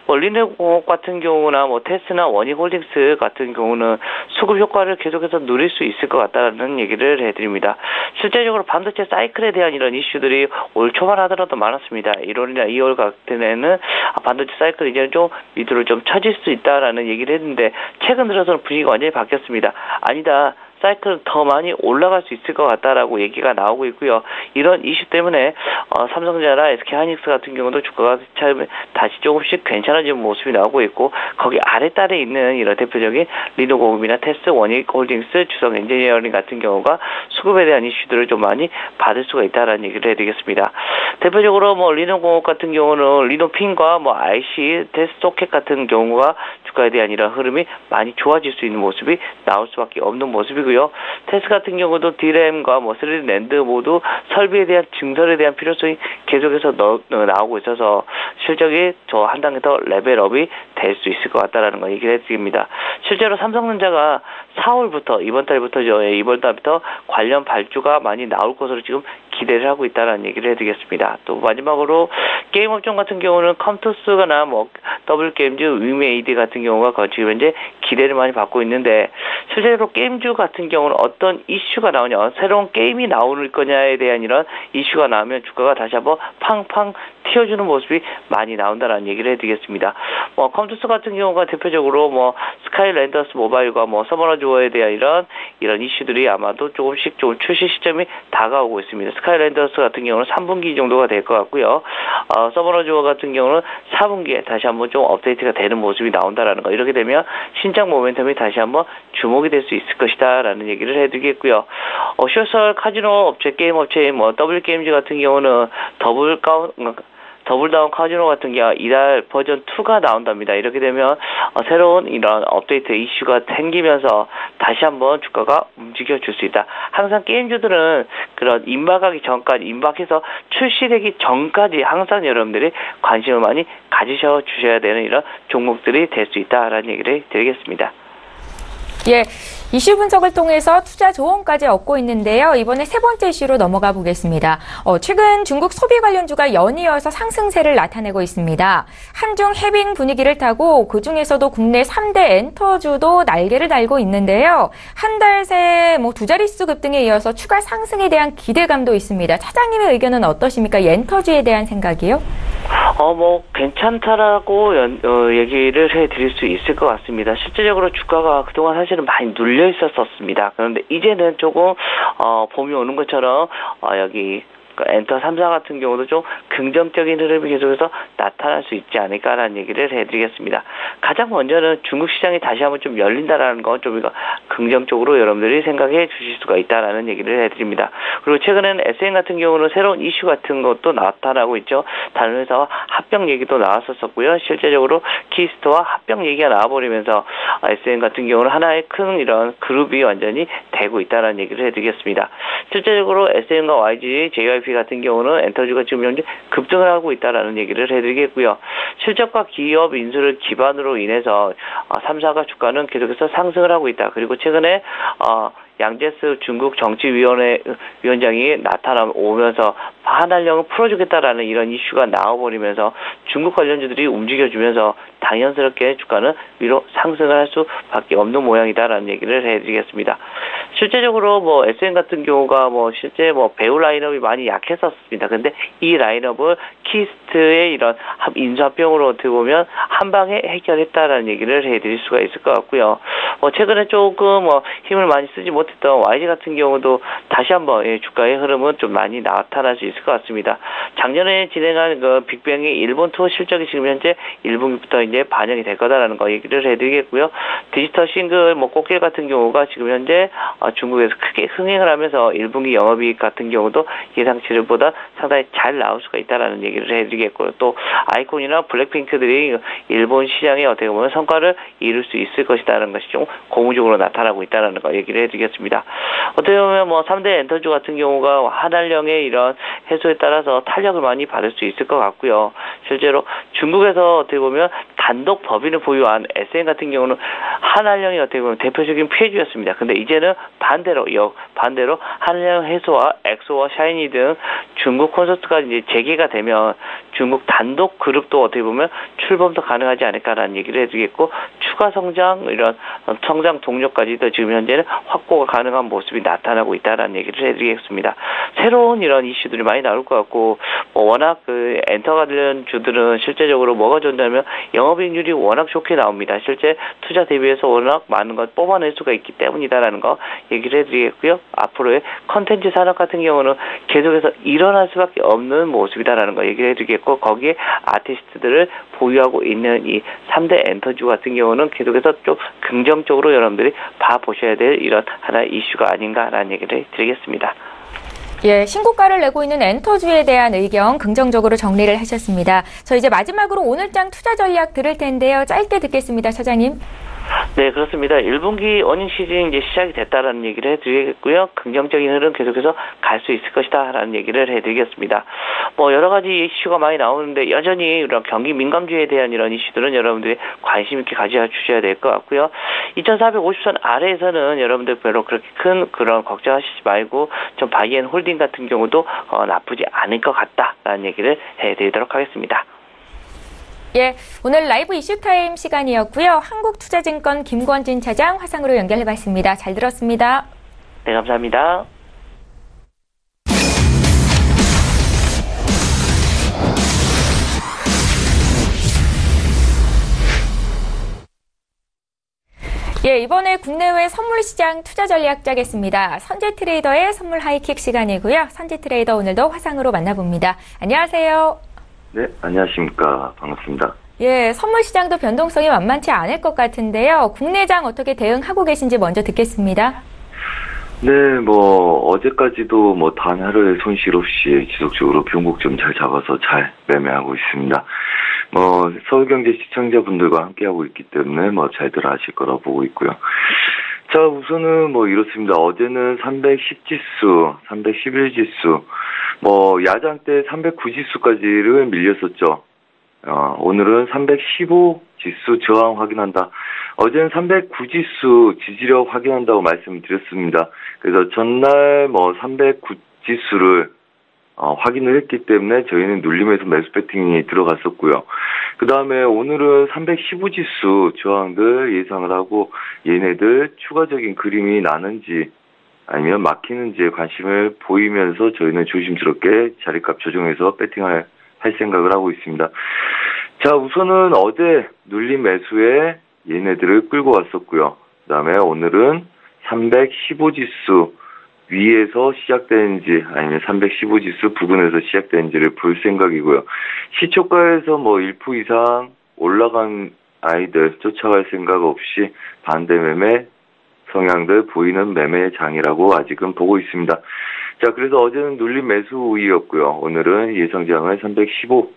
린네공업 같은 경우나 테스나 원익홀딩스 같은 경우는 수급 효과를 계속해서 누릴 수 있을 것 같다라는 얘기를 해드립니다. 실제적으로 반도체 사이클에 대한 이런 이슈들이 올 초반 하더라도 많았습니다. 1월이나 2월 같은 해는 반도체 사이클 이제는 좀 밑으로 좀 처질 수 있다라는 얘기를 했는데 최근 들어서는 분위기가 완전히 바뀌었습니다. 아니다. 사이클은 더 많이 올라갈 수 있을 것 같다라고 얘기가 나오고 있고요. 이런 이슈 때문에 삼성전자나 SK하이닉스 같은 경우도 주가가 다시 조금씩 괜찮아지는 모습이 나오고 있고 거기 아래딸에 있는 이런 대표적인 리노공업이나 테스, 원익홀딩스, 주성엔지니어링 같은 경우가 수급에 대한 이슈들을 좀 많이 받을 수가 있다라는 얘기를 해드리겠습니다. 대표적으로 리노공업 같은 경우는 리노핀과 IC, 테스 소켓 같은 경우가 주가에 대한 이런 흐름이 많이 좋아질 수 있는 모습이 나올 수밖에 없는 모습이고 테스 같은 경우도 D램과 3D 낸드 모두 설비에 대한 증설에 대한 필요성이 계속해서 나오고 있어서 실적이 한 단계 더 레벨업이 될 수 있을 것 같다라는 거 얘기를 해드립니다. 실제로 삼성전자가 4월부터 이번 달부터 관련 발주가 많이 나올 것으로 지금 기대를 하고 있다는 얘기를 해드리겠습니다. 또 마지막으로 게임 업종 같은 경우는 컴투스나 더블게임즈, 위메이드 같은 경우가 지금 현재 기대를 많이 받고 있는데 실제로 게임주 같은 경우는 어떤 이슈가 나오냐, 새로운 게임이 나올 거냐에 대한 이런 이슈가 나오면 주가가 다시 한번 팡팡 튀어주는 모습이 많이 나온다는 얘기를 해드리겠습니다. 컴투스 같은 경우가 대표적으로 스카이랜더스 모바일과 서머너주어에 대한 이런 이슈들이 아마도 조금씩 출시 시점이 다가오고 있습니다. 스카이랜더스 같은 경우는 3분기 정도가 될 것 같고요. 서머너주어 같은 경우는 4분기에 다시 한번 좀 업데이트가 되는 모습이 나온다라는 거. 이렇게 되면 신작 모멘텀이 다시 한번 주목이 될 수 있을 것이다라는 얘기를 해드리겠고요. 소셜 카지노 업체, 게임 업체인 더블게임즈 같은 경우는 더블다운 카지노 같은 경우 이달 버전 2가 나온답니다. 이렇게 되면 새로운 이런 업데이트 이슈가 생기면서 다시 한번 주가가 움직여줄 수 있다. 항상 게임주들은 그런 임박해서 출시되기 전까지 항상 여러분들이 관심을 많이 가지셔 주셔야 되는 이런 종목들이 될 수 있다라는 얘기를 드리겠습니다.
예, 이슈 분석을 통해서 투자 조언까지 얻고 있는데요. 이번에 세 번째 이슈로 넘어가 보겠습니다. 최근 중국 소비 관련주가 연이어서 상승세를 나타내고 있습니다. 한중 해빙 분위기를 타고 그중에서도 국내 3대 엔터주도 날개를 달고 있는데요. 한 달 새 두 자릿수 급등에 이어서 추가 상승에 대한 기대감도 있습니다. 차장님의 의견은 어떠십니까? 이 엔터주에 대한 생각이요?
괜찮다라고 얘기를 해드릴 수 있을 것 같습니다. 실제적으로 주가가 그동안 사실은 많이 눌려 있었습니다. 그런데 이제는 조금 봄이 오는 것처럼 여기 엔터 3사 같은 경우도 좀 긍정적인 흐름이 계속해서 나타날 수 있지 않을까라는 얘기를 해드리겠습니다. 가장 먼저는 중국 시장이 다시 한번 좀 열린다라는 거 좀 긍정적으로 여러분들이 생각해 주실 수가 있다라는 얘기를 해드립니다. 그리고 최근에는 SN 같은 경우는 새로운 이슈 같은 것도 나타나고 있죠. 다른 회사와 합병 얘기도 나왔었고요. 실제적으로 키스토와 합병 얘기가 나와버리면서 SN 같은 경우는 하나의 큰 이런 그룹이 완전히 되고 있다라는 얘기를 해드리겠습니다. 실제적으로 SN과 YG, JYP 같은 경우는 엔터주가 지금 현재 급등을 하고 있다라는 얘기를 해드리겠고요. 실적과 기업 인수를 기반으로 인해서 3사가 주가는 계속해서 상승을 하고 있다. 그리고 최근에 양제스 중국 정치위원장이 나타나오면서 한한령을 풀어주겠다라는 이런 이슈가 나와버리면서 중국 관련주들이 움직여주면서 당연스럽게 주가는 위로 상승을 할 수밖에 없는 모양이다라는 얘기를 해드리겠습니다. 실제적으로 SN 같은 경우가 실제 배우 라인업이 많이 약했었습니다. 근데 이 라인업을 키스트의 이런 인수합병으로 어떻게 보면 한 방에 해결했다라는 얘기를 해드릴 수가 있을 것 같고요. 최근에 조금 힘을 많이 쓰지 못했던 YG 같은 경우도 다시 한번 주가의 흐름은 좀 많이 나타날 수 있을 것 같습니다. 작년에 진행한 그 빅뱅의 일본 투어 실적이 지금 현재 1분기부터 이제 반영이 될 거다라는 거 얘기를 해드리겠고요. 디지털 싱글 꽃길 같은 경우가 지금 현재 중국에서 크게 흥행을 하면서 1분기 영업이익 같은 경우도 예상치보다 상당히 잘 나올 수가 있다라는 얘기를 해드리겠고요. 또 아이콘이나 블랙핑크들이 일본 시장에 어떻게 보면 성과를 이룰 수 있을 것이라는 것이 좀 고무적으로 나타나고 있다는 거 얘기를 해드리겠습니다. 어떻게 보면 3대 엔터주 같은 경우가 한한령의 이런 해소에 따라서 탄력을 많이 받을 수 있을 것 같고요. 실제로 중국에서 어떻게 보면 단독 법인을 보유한 SN 같은 경우는 한한령이 어떻게 보면 대표적인 피해주였습니다. 근데 이제는 반대로 한한령 해소와 엑소와 샤이니 등 중국 콘서트가 이제 재개가 되면 중국 단독 그룹도 어떻게 보면 출범도 가능하지 않을까라는 얘기를 해주겠고 추가 성장 이런 성장 동력까지도 지금 현재는 확보가 가능한 모습이 나타나고 있다라는 얘기를 해드리겠습니다. 새로운 이런 이슈들이 많이 나올 것 같고 워낙 그 엔터 관련주들은 실제적으로 뭐가 좋냐면 영업이익률이 워낙 좋게 나옵니다. 실제 투자 대비해서 워낙 많은 것 뽑아낼 수가 있기 때문이다라는 거 얘기를 해드리겠고요. 앞으로의 컨텐츠 산업 같은 경우는 계속해서 일어날 수밖에 없는 모습이다라는 거 얘기를 해드리겠고 거기에 아티스트들을 보유하고 있는 이 3대 엔터주 같은 경우는 계속해서 좀 긍정적으로 여러분들이 봐보셔야 될 이런 하나의 이슈가 아닌가라는 얘기를 드리겠습니다.
예, 신고가를 내고 있는 엔터주에 대한 의견 긍정적으로 정리를 하셨습니다. 저 이제 마지막으로 오늘장 투자 전략 들을 텐데요. 짧게 듣겠습니다, 차장님.
네, 그렇습니다. 1분기 어닝 시즌이 이제 시작이 됐다라는 얘기를 해드리겠고요. 긍정적인 흐름 계속해서 갈 수 있을 것이다라는 얘기를 해드리겠습니다. 뭐 여러 가지 이슈가 많이 나오는데 여전히 이런 경기 민감주에 대한 이런 이슈들은 여러분들이 관심 있게 가져주셔야 될 것 같고요. 2450선 아래에서는 여러분들 별로 그렇게 큰 그런 걱정하시지 말고 좀 바이앤홀딩 같은 경우도 나쁘지 않을 것 같다라는 얘기를 해드리도록 하겠습니다.
예, 오늘 라이브 이슈타임 시간이었고요. 한국투자증권 김권진 차장 화상으로 연결해봤습니다. 잘 들었습니다.
네, 감사합니다.
예, 이번에 국내외 선물시장 투자 전략 짜겠습니다. 선제트레이더의 선물 하이킥 시간이고요. 선제트레이더 오늘도 화상으로 만나봅니다. 안녕하세요.
네, 안녕하십니까. 반갑습니다.
예, 선물시장도 변동성이 만만치 않을 것 같은데요. 국내장 어떻게 대응하고 계신지 먼저 듣겠습니다.
네, 어제까지도 단 하루의 손실 없이 지속적으로 변곡점 잘 잡아서 잘 매매하고 있습니다. 서울경제 시청자분들과 함께하고 있기 때문에 잘들 아실 거라 보고 있고요. 자, 우선은 이렇습니다. 어제는 310지수, 311지수, 야장 때 309지수까지를 밀렸었죠. 오늘은 315지수 저항 확인한다. 어제는 309지수 지지력 확인한다고 말씀을 드렸습니다. 그래서 전날 309지수를 확인을 했기 때문에 저희는 눌림에서 매수 배팅이 들어갔었고요. 그 다음에 오늘은 315지수 저항들 예상을 하고 얘네들 추가적인 그림이 나는지 아니면 막히는지에 관심을 보이면서 저희는 조심스럽게 자리값 조정해서 배팅할 생각을 하고 있습니다. 자, 우선은 어제 눌림 매수에 얘네들을 끌고 왔었고요. 그 다음에 오늘은 315지수 위에서 시작되는지 아니면 315지수 부근에서 시작되는지를 볼 생각이고요. 시초가에서 1% 이상 올라간 아이들 쫓아갈 생각 없이 반대 매매 성향들 보이는 매매 장이라고 아직은 보고 있습니다. 자, 그래서 어제는 눌림 매수 우위였고요. 오늘은 예상장을 315.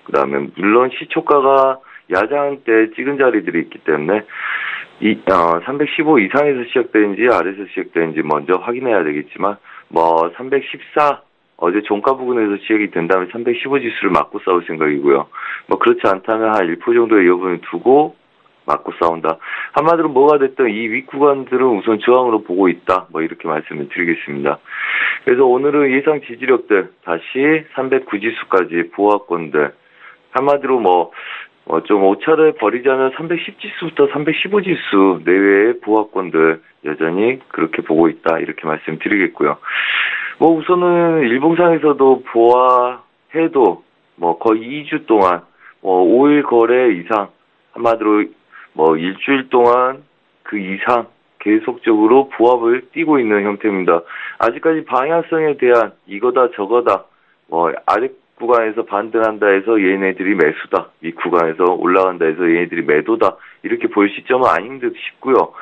그 다음에 물론 시초가가 야장 때 찍은 자리들이 있기 때문에 315 이상에서 시작되는지 아래에서 시작되는지 먼저 확인해야 되겠지만 314 어제 종가 부근에서 시작이 된다면 315 지수를 맞고 싸울 생각이고요. 그렇지 않다면 한 1% 정도의 여분을 두고 맞고 싸운다. 한마디로 뭐가 됐든 이 윗구간들은 우선 저항으로 보고 있다. 이렇게 말씀을 드리겠습니다. 그래서 오늘은 예상 지지력들 다시 309지수까지 보합권들 한마디로 좀 오차를 버리자면 310지수부터 315지수 내외의 보합권들 여전히 그렇게 보고 있다. 이렇게 말씀드리겠고요. 우선은 일봉상에서도 보아해도 거의 2주 동안 5일 거래 이상 한마디로 일주일 동안 그 이상 계속적으로 부합을 띄고 있는 형태입니다. 아직까지 방향성에 대한 이거다 저거다 아래 구간에서 반등한다 해서 얘네들이 매수다. 이 구간에서 올라간다 해서 얘네들이 매도다. 이렇게 볼 시점은 아닌 듯 싶고요.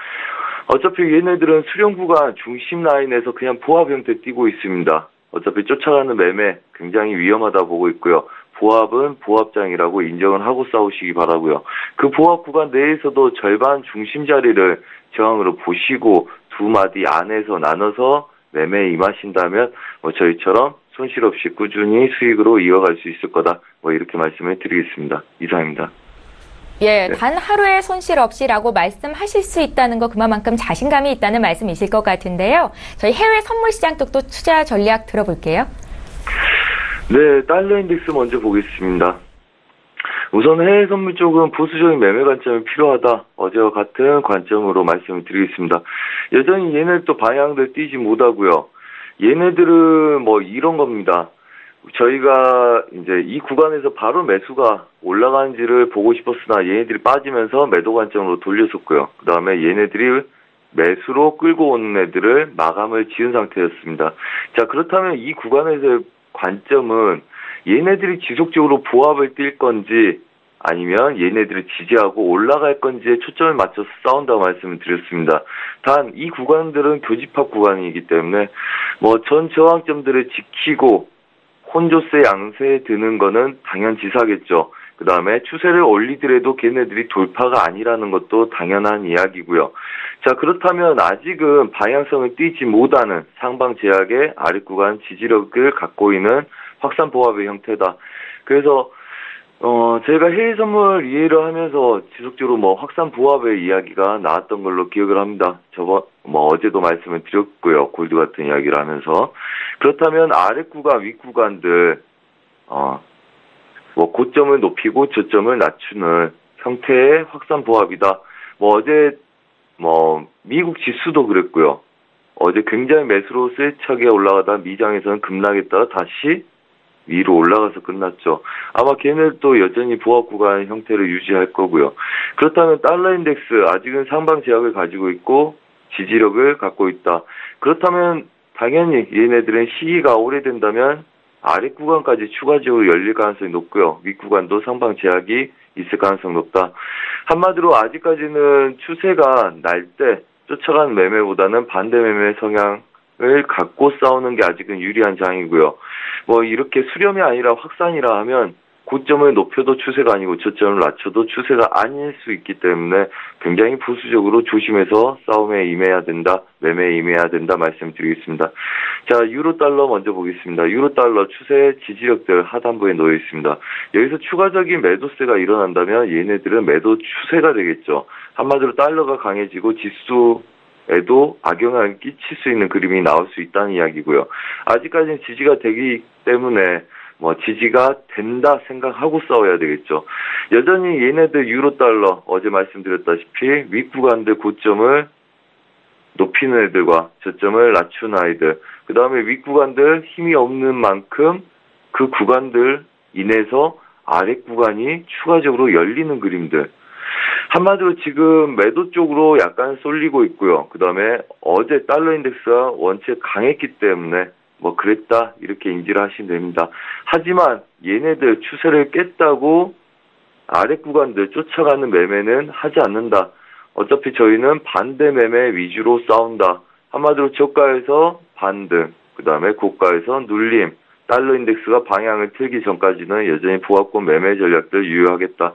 어차피 얘네들은 수령 구간 중심 라인에서 그냥 보합 형태 띄고 있습니다. 어차피 쫓아가는 매매 굉장히 위험하다 보고 있고요. 보합은 보합장이라고 인정을 하고 싸우시기 바라고요. 그 보합 구간 내에서도 절반 중심 자리를 저항으로 보시고 두 마디 안에서 나눠서 매매에 임하신다면 저희처럼 손실 없이 꾸준히 수익으로 이어갈 수 있을 거다. 이렇게 말씀을 드리겠습니다. 이상입니다.
예, 단 하루의 손실 없이라고 말씀하실 수 있다는 거 그만큼 자신감이 있다는 말씀이실 것 같은데요. 저희 해외 선물 시장 쪽도 투자 전략 들어볼게요.
네, 달러 인덱스 먼저 보겠습니다. 우선 해외 선물 쪽은 보수적인 매매 관점이 필요하다. 어제와 같은 관점으로 말씀을 드리겠습니다. 여전히 얘네들 방향들 띄지 못하고요. 얘네들은 이런 겁니다. 저희가 이제 이 구간에서 바로 매수가 올라가는지를 보고 싶었으나 얘네들이 빠지면서 매도 관점으로 돌렸었고요. 그 다음에 얘네들이 매수로 끌고 온 애들을 마감을 지은 상태였습니다. 자, 그렇다면 이 구간에서의 관점은 얘네들이 지속적으로 보합을 뛸 건지 아니면 얘네들을 지지하고 올라갈 건지에 초점을 맞춰서 싸운다고 말씀을 드렸습니다. 단 이 구간들은 교집합 구간이기 때문에 전 저항점들을 지키고 혼조세 양세에 드는 거는 당연지사겠죠. 그 다음에 추세를 올리더라도 걔네들이 돌파가 아니라는 것도 당연한 이야기고요. 자, 그렇다면 아직은 방향성을 띄지 못하는 상방 제약의 아랫 구간 지지력을 갖고 있는 확산 보합의 형태다. 그래서 제가 해외 선물 이해를 하면서 지속적으로 확산 보합의 이야기가 나왔던 걸로 기억을 합니다. 어제도 말씀을 드렸고요. 골드 같은 이야기를 하면서. 그렇다면 아랫 구간, 윗 구간들, 고점을 높이고 저점을 낮추는 형태의 확산 보합이다. 어제, 미국 지수도 그랬고요. 어제 굉장히 매수로 세차게 올라가다 미장에서는 급락했다가 다시 위로 올라가서 끝났죠. 아마 걔네도 여전히 보합 구간 형태를 유지할 거고요. 그렇다면 달러 인덱스 아직은 상방 제약을 가지고 있고 지지력을 갖고 있다. 그렇다면 당연히 얘네들은 시기가 오래된다면 아랫 구간까지 추가적으로 열릴 가능성이 높고요. 윗 구간도 상방 제약이 있을 가능성이 높다. 한마디로 아직까지는 추세가 날 때 쫓아가는 매매보다는 반대 매매 성향을 갖고 싸우는 게 아직은 유리한 장이고요. 이렇게 수렴이 아니라 확산이라 하면 고점을 높여도 추세가 아니고 저점을 낮춰도 추세가 아닐 수 있기 때문에 굉장히 보수적으로 조심해서 싸움에 임해야 된다, 매매에 임해야 된다 말씀드리겠습니다. 자, 유로 달러 먼저 보겠습니다. 유로 달러 추세 지지력들 하단부에 놓여 있습니다. 여기서 추가적인 매도세가 일어난다면 얘네들은 매도 추세가 되겠죠. 한마디로 달러가 강해지고 지수에도 악영향을 끼칠 수 있는 그림이 나올 수 있다는 이야기고요. 아직까지는 지지가 되기 때문에 지지가 된다 생각하고 싸워야 되겠죠. 여전히 얘네들 유로 달러 어제 말씀드렸다시피 윗 구간들 고점을 높이는 애들과 저점을 낮추는 아이들, 그 다음에 윗 구간들 힘이 없는 만큼 그 구간들 인해서 아랫 구간이 추가적으로 열리는 그림들. 한마디로 지금 매도 쪽으로 약간 쏠리고 있고요. 그 다음에 어제 달러 인덱스가 원체 강했기 때문에 그랬다 이렇게 인지를 하시면 됩니다. 하지만 얘네들 추세를 깼다고 아랫 구간들 쫓아가는 매매는 하지 않는다. 어차피 저희는 반대 매매 위주로 싸운다. 한마디로 저가에서 반등, 그 다음에 고가에서 눌림, 달러 인덱스가 방향을 틀기 전까지는 여전히 보합권 매매 전략들 유효하겠다.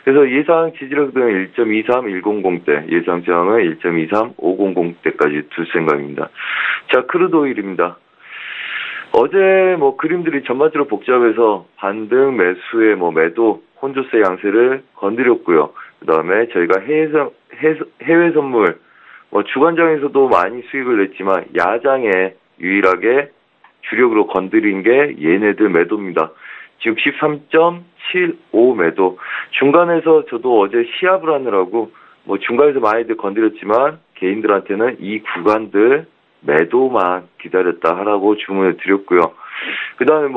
그래서 예상 지지력은 1.23100대, 예상 저항은 1.23500대까지 둘 생각입니다. 자, 크루드 오일입니다. 어제 그림들이 전반적으로 복잡해서 반등 매수의 매도 혼조세 양세를 건드렸고요. 그 다음에 저희가 해외 선물 주간장에서도 많이 수익을 냈지만 야장에 유일하게 주력으로 건드린 게 얘네들 매도입니다. 지금 13.75 매도. 중간에서 저도 어제 시합을 하느라고 중간에서 많이들 건드렸지만 개인들한테는 이 구간들 매도만 기다렸다 하라고 주문을 드렸고요. 그 다음에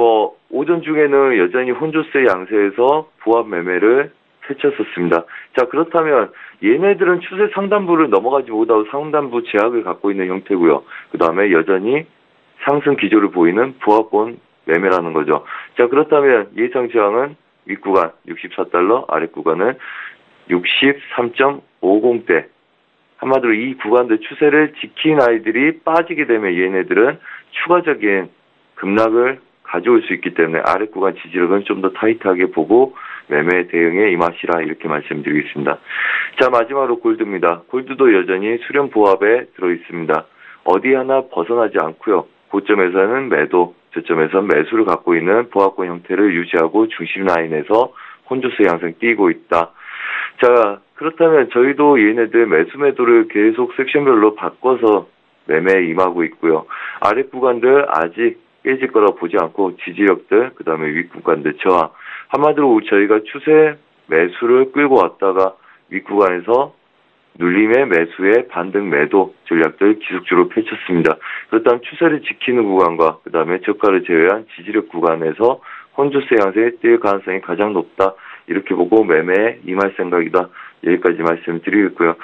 오전 중에는 여전히 혼조세 양세에서 보합 매매를 펼쳤었습니다. 자, 그렇다면 얘네들은 추세 상단부를 넘어가지 못하고 상단부 제약을 갖고 있는 형태고요. 그 다음에 여전히 상승 기조를 보이는 보합권 매매라는 거죠. 자, 그렇다면 예상 저항은 윗 구간 64달러, 아랫 구간은 63.50대. 한마디로 이 구간들 추세를 지킨 아이들이 빠지게 되면 얘네들은 추가적인 급락을 가져올 수 있기 때문에 아랫 구간 지지력은 좀 더 타이트하게 보고 매매 대응에 임하시라 이렇게 말씀드리겠습니다. 자, 마지막으로 골드입니다. 골드도 여전히 수렴 보합에 들어있습니다. 어디 하나 벗어나지 않고요. 고점에서는 매도, 저점에서는 매수를 갖고 있는 보합권 형태를 유지하고 중심 라인에서 혼조세 양상 띄고 있다. 자, 그렇다면 저희도 얘네들 매수 매도를 계속 섹션별로 바꿔서 매매에 임하고 있고요. 아랫 구간들 아직 깨질 거라 보지 않고 지지력들, 그 다음에 윗 구간들 저항. 한마디로 저희가 추세 매수를 끌고 왔다가 윗 구간에서 눌림의 매수의 반등 매도 전략들 지속적으로 펼쳤습니다. 그렇다면 추세를 지키는 구간과 그 다음에 저가를 제외한 지지력 구간에서 혼조세 양세에 뛸 가능성이 가장 높다. 이렇게 보고 매매에 임할 생각이다. 여기까지 말씀드리겠고요.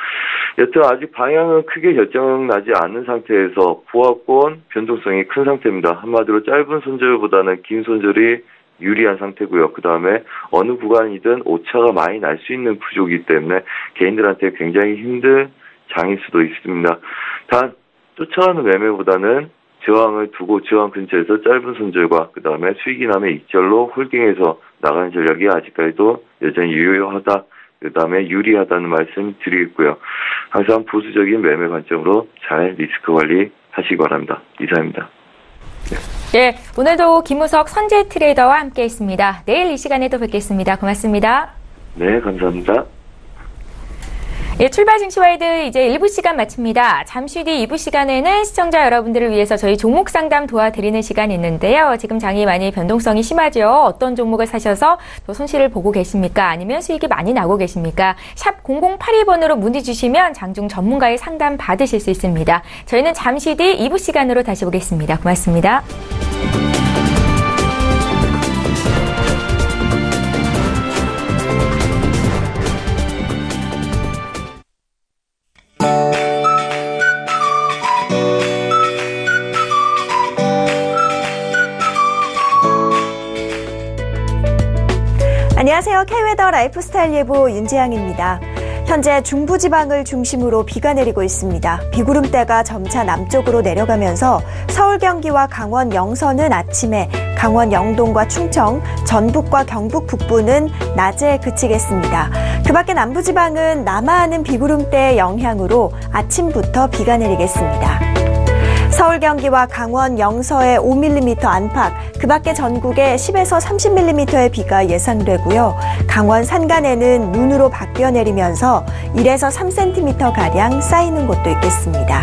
여튼 아직 방향은 크게 결정나지 않은 상태에서 보합권 변동성이 큰 상태입니다. 한마디로 짧은 손절보다는 긴 손절이 유리한 상태고요. 그 다음에 어느 구간이든 오차가 많이 날 수 있는 구조이기 때문에 개인들한테 굉장히 힘든 장일 수도 있습니다. 단 쫓아가는 매매보다는 저항을 두고 저항 근처에서 짧은 손절과 그 다음에 수익이 나면 익절로 홀딩해서 나가는 전략이 아직까지도 여전히 유효하다. 그다음에 유리하다는 말씀 드리겠고요. 항상 보수적인 매매 관점으로 잘 리스크 관리 하시기 바랍니다. 이상입니다.
네, 오늘도 김우석 선재 트레이더와 함께했습니다. 내일 이 시간에 또 뵙겠습니다. 고맙습니다.
네, 감사합니다.
예, 출발 증시와이드 이제 1부 시간 마칩니다. 잠시 뒤 2부 시간에는 시청자 여러분들을 위해서 저희 종목 상담 도와드리는 시간이 있는데요. 지금 장이 많이 변동성이 심하죠. 어떤 종목을 사셔서 또 손실을 보고 계십니까? 아니면 수익이 많이 나고 계십니까? 샵 0082번으로 문의 주시면 장중 전문가의 상담 받으실 수 있습니다. 저희는 잠시 뒤 2부 시간으로 다시 오겠습니다. 고맙습니다.
안녕하세요. K웨더 라이프스타일 예보 윤지향입니다. 현재 중부지방을 중심으로 비가 내리고 있습니다. 비구름대가 점차 남쪽으로 내려가면서 서울, 경기와 강원, 영서는 아침에, 강원, 영동과 충청, 전북과 경북 북부는 낮에 그치겠습니다. 그 밖에 남부지방은 남하하는 비구름대의 영향으로 아침부터 비가 내리겠습니다. 서울, 경기와 강원, 영서에 5mm 안팎, 그 밖에 전국에 10에서 30mm의 비가 예상되고요. 강원 산간에는 눈으로 바뀌어 내리면서 1에서 3cm가량 쌓이는 곳도 있겠습니다.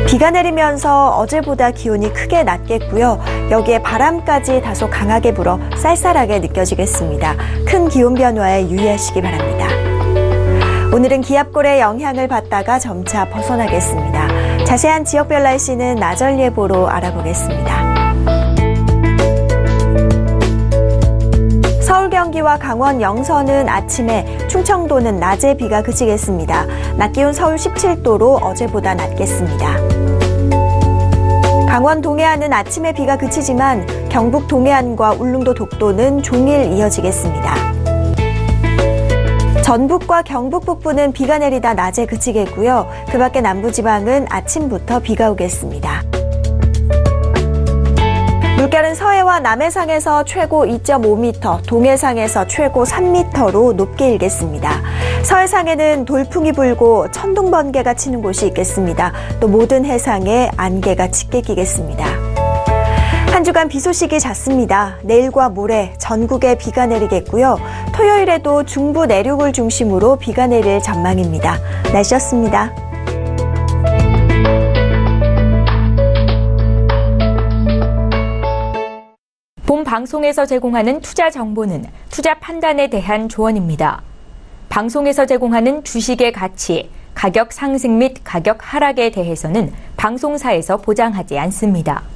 비가 내리면서 어제보다 기온이 크게 낮겠고요. 여기에 바람까지 다소 강하게 불어 쌀쌀하게 느껴지겠습니다. 큰 기온 변화에 유의하시기 바랍니다. 오늘은 기압골의 영향을 받다가 점차 벗어나겠습니다. 자세한 지역별 날씨는 나절 예보로 알아보겠습니다. 서울, 경기와 강원, 영서는 아침에, 충청도는 낮에 비가 그치겠습니다. 낮 기온 서울 17도로 어제보다 낮겠습니다. 강원 동해안은 아침에 비가 그치지만 경북 동해안과 울릉도 독도는 종일 이어지겠습니다. 전북과 경북 북부는 비가 내리다 낮에 그치겠고요. 그 밖에 남부지방은 아침부터 비가 오겠습니다. 물결은 서해와 남해상에서 최고 2.5m, 동해상에서 최고 3m로 높게 일겠습니다. 서해상에는 돌풍이 불고 천둥 번개가 치는 곳이 있겠습니다. 또 모든 해상에 안개가 짙게 끼겠습니다. 한 주간 비 소식이 잦습니다. 내일과 모레 전국에 비가 내리겠고요. 토요일에도 중부 내륙을 중심으로 비가 내릴 전망입니다. 날씨였습니다.
본 방송에서 제공하는 투자 정보는 투자 판단에 대한 조언입니다. 방송에서 제공하는 주식의 가치, 가격 상승 및 가격 하락에 대해서는 방송사에서 보장하지 않습니다.